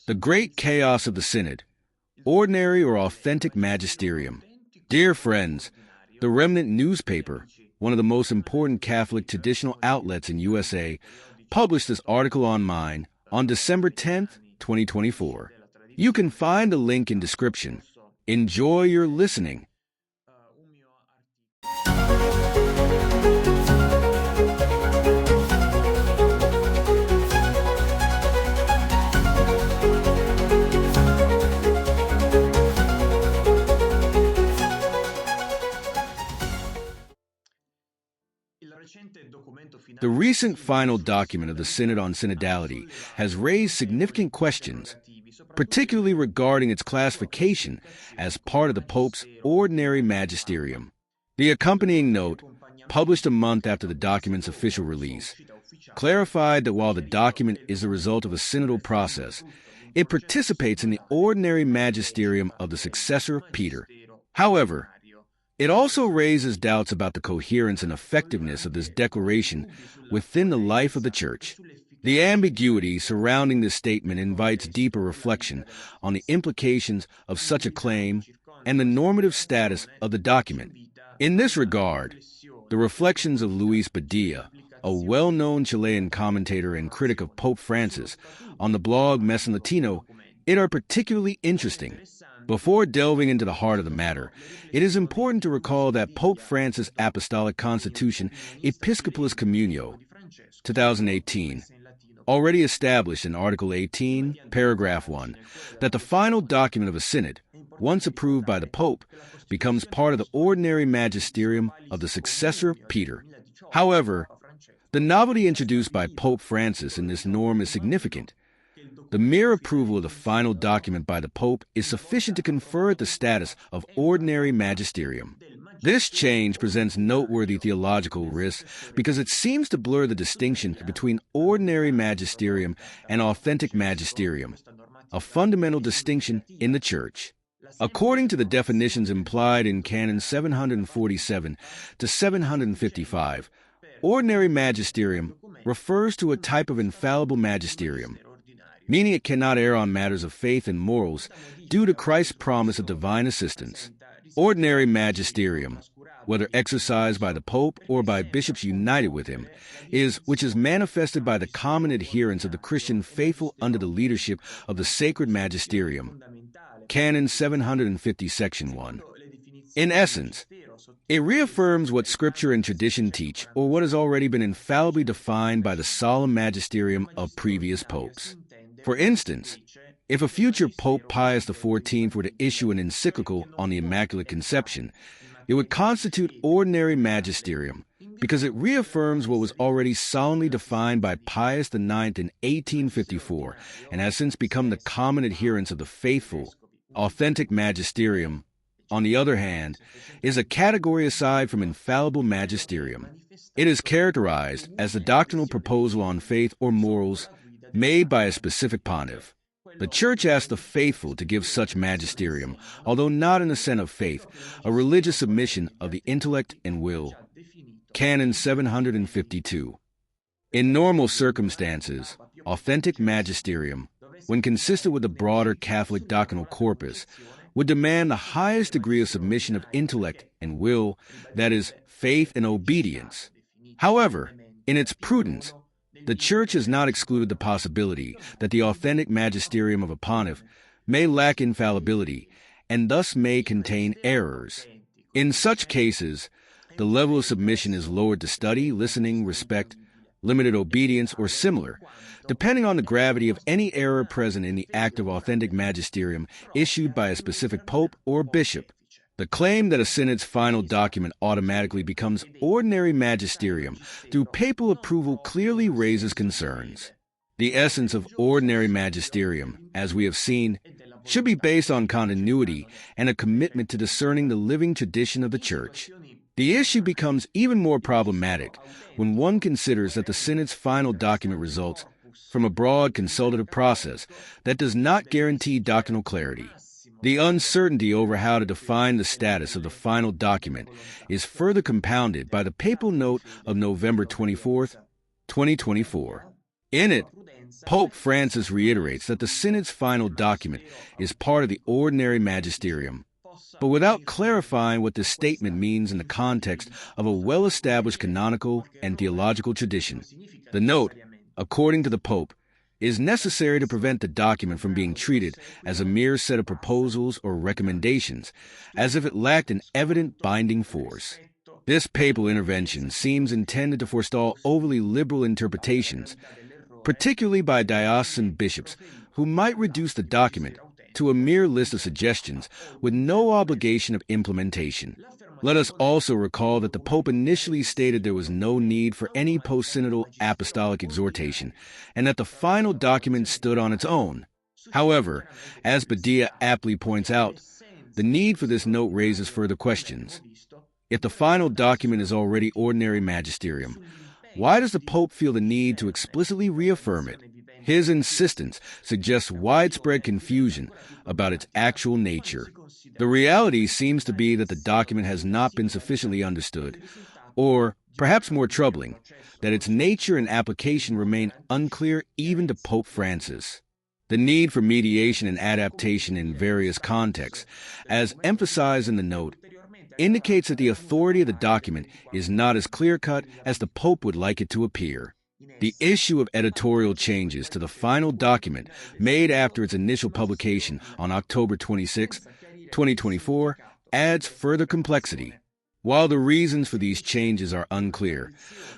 The Great Chaos of the Synod, Ordinary or Authentic Magisterium. Dear friends, the Remnant Newspaper, one of the most important Catholic traditional outlets in USA, published this article on mine on December 10th, 2024. You can find the link in description. Enjoy your listening. The recent final document of the Synod on Synodality has raised significant questions, particularly regarding its classification as part of the Pope's ordinary magisterium. The accompanying note, published a month after the document's official release, clarified that while the document is the result of a synodal process, it participates in the ordinary magisterium of the successor Peter. However, it also raises doubts about the coherence and effectiveness of this declaration within the life of the Church. The ambiguity surrounding this statement invites deeper reflection on the implications of such a claim and the normative status of the document. In this regard, the reflections of Luis Padilla, a well-known Chilean commentator and critic of Pope Francis, on the blog Mess in Latino, are particularly interesting. Before delving into the heart of the matter, it is important to recall that Pope Francis' Apostolic Constitution Episcopalis Communio, 2018, already established in Article 18, Paragraph 1, that the final document of a synod, once approved by the Pope, becomes part of the ordinary magisterium of the successor Peter. However, the novelty introduced by Pope Francis in this norm is significant. The mere approval of the final document by the Pope is sufficient to confer it the status of ordinary magisterium. This change presents noteworthy theological risks because it seems to blur the distinction between ordinary magisterium and authentic magisterium, a fundamental distinction in the Church. According to the definitions implied in Canon 747 to 755, ordinary magisterium refers to a type of infallible magisterium, meaning it cannot err on matters of faith and morals due to Christ's promise of divine assistance. Ordinary magisterium, whether exercised by the Pope or by bishops united with him, which is manifested by the common adherence of the Christian faithful under the leadership of the sacred magisterium. Canon 750, Section 1. In essence, it reaffirms what Scripture and tradition teach, or what has already been infallibly defined by the solemn magisterium of previous popes. For instance, if a future Pope Pius XIV were to issue an encyclical on the Immaculate Conception, it would constitute ordinary magisterium because it reaffirms what was already solemnly defined by Pius IX in 1854 and has since become the common adherence of the faithful. Authentic magisterium, on the other hand, is a category aside from infallible magisterium. It is characterized as the doctrinal proposal on faith or morals made by a specific pontiff. The Church asks the faithful to give such magisterium, although not in the sense of faith, a religious submission of the intellect and will. Canon 752. In normal circumstances, authentic magisterium, when consistent with the broader Catholic doctrinal corpus, would demand the highest degree of submission of intellect and will, that is, faith and obedience. However, in its prudence, the Church has not excluded the possibility that the authentic magisterium of a pontiff may lack infallibility and thus may contain errors. In such cases, the level of submission is lowered to study, listening, respect, limited obedience, or similar, depending on the gravity of any error present in the act of authentic magisterium issued by a specific pope or bishop. The claim that a synod's final document automatically becomes ordinary magisterium through papal approval clearly raises concerns. The essence of ordinary magisterium, as we have seen, should be based on continuity and a commitment to discerning the living tradition of the Church. The issue becomes even more problematic when one considers that the synod's final document results from a broad consultative process that does not guarantee doctrinal clarity. The uncertainty over how to define the status of the final document is further compounded by the papal note of November 24, 2024. In it, Pope Francis reiterates that the Synod's final document is part of the ordinary Magisterium, but without clarifying what this statement means in the context of a well-established canonical and theological tradition. The note, according to the Pope, is necessary to prevent the document from being treated as a mere set of proposals or recommendations, as if it lacked an evident binding force. This papal intervention seems intended to forestall overly liberal interpretations, particularly by diocesan bishops, who might reduce the document to a mere list of suggestions with no obligation of implementation. Let us also recall that the Pope initially stated there was no need for any post-synodal apostolic exhortation, and that the final document stood on its own. However, as Badia aptly points out, the need for this note raises further questions. If the final document is already ordinary magisterium, why does the Pope feel the need to explicitly reaffirm it? His insistence suggests widespread confusion about its actual nature. The reality seems to be that the document has not been sufficiently understood, or, perhaps more troubling, that its nature and application remain unclear even to Pope Francis. The need for mediation and adaptation in various contexts, as emphasized in the note, indicates that the authority of the document is not as clear-cut as the Pope would like it to appear. The issue of editorial changes to the final document made after its initial publication on October 26, 2024, adds further complexity. While the reasons for these changes are unclear,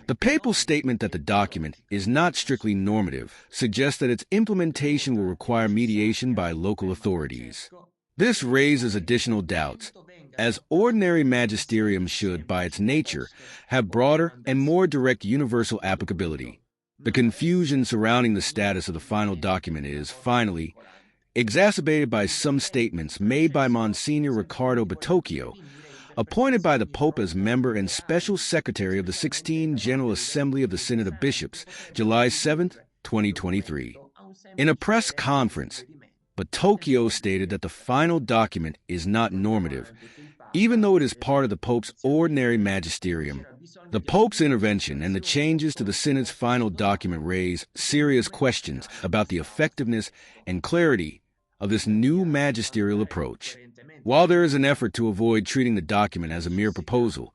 the papal statement that the document is not strictly normative suggests that its implementation will require mediation by local authorities. This raises additional doubts, as ordinary magisterium should, by its nature, have broader and more direct universal applicability. The confusion surrounding the status of the final document is, finally, exacerbated by some statements made by Monsignor Riccardo Battocchio, appointed by the Pope as member and special secretary of the 16th General Assembly of the Synod of Bishops, July 7, 2023. In a press conference, Battocchio stated that the final document is not normative, even though it is part of the Pope's ordinary magisterium. The Pope's intervention and the changes to the Synod's final document raise serious questions about the effectiveness and clarity of this new magisterial approach. While there is an effort to avoid treating the document as a mere proposal,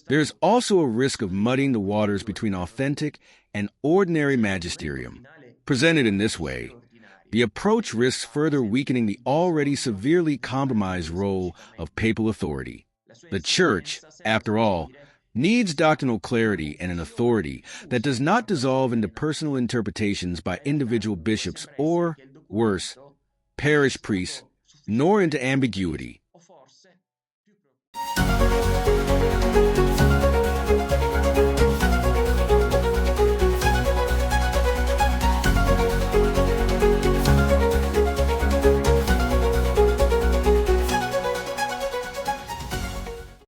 there is also a risk of muddying the waters between authentic and ordinary magisterium. Presented in this way, the approach risks further weakening the already severely compromised role of papal authority. The Church, after all, needs doctrinal clarity and an authority that does not dissolve into personal interpretations by individual bishops or, worse, parish priests, nor into ambiguity.